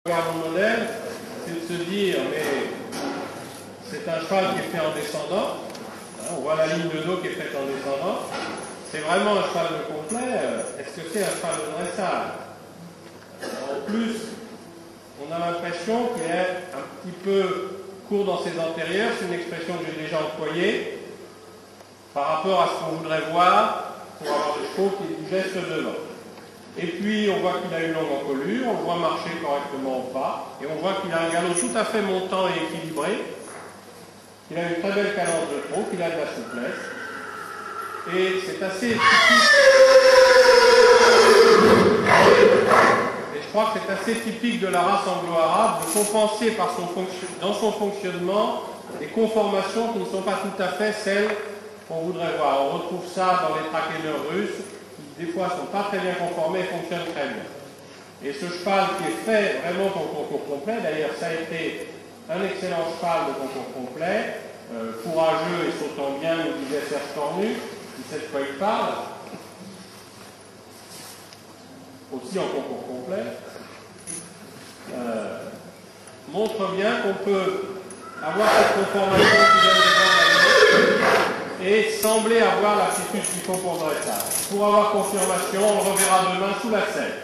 Regarde le modèle, c'est de se dire, mais c'est un cheval qui est fait en descendant, on voit la ligne de dos qui est faite en descendant, c'est vraiment un cheval de complet, est-ce que c'est un cheval de dressage? En plus, on a l'impression qu'il est un petit peu court dans ses antérieurs, c'est une expression que j'ai déjà employée, par rapport à ce qu'on voudrait voir pour avoir des chevaux qui bougeaient devant. Et puis, on voit qu'il a une longue encolure, on le voit marcher correctement au pas, et on voit qu'il a un galop tout à fait montant et équilibré, qu'il a une très belle cadence de trot, qu'il a de la souplesse. Et c'est assez typique. Et je crois que c'est assez typique de la race anglo-arabe de compenser par dans son fonctionnement des conformations qui ne sont pas tout à fait celles qu'on voudrait voir. On retrouve ça dans les traqueneurs russes, des fois ne sont pas très bien conformés et fonctionnent très bien. Et ce cheval qui est fait vraiment pour le concours complet, d'ailleurs ça a été un excellent cheval de concours complet, courageux et sautant bien, nous disait Serge Cornu, qui sait de quoi il parle, aussi en concours complet, montre bien qu'on peut avoir cette conformation qui vient de devant et sembler avoir l'aptitude qu'il faut pour le dressage. Pour avoir confirmation, on le reverra demain sous la selle.